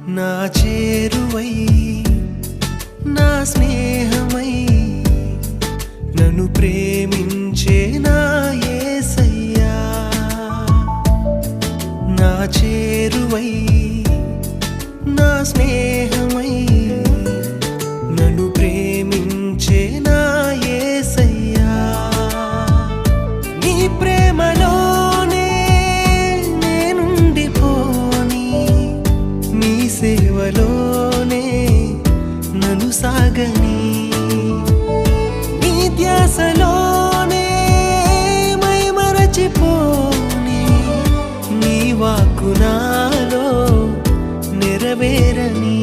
నా చేరువై నా స్నేహమై నన్ను ప్రేమించే నా యేసయ్యా నా చేరువై నా స్నేహమై నన్ను ప్రేమించే నా యేసయ్యా నీ ప్రేమలోనే నేనుండిపోని నీ సేవలోనే నన్ను సాగని నీ ధ్యాసలోనే మైమరచిపోని నీ వాక్కు నాలో నెరవేరని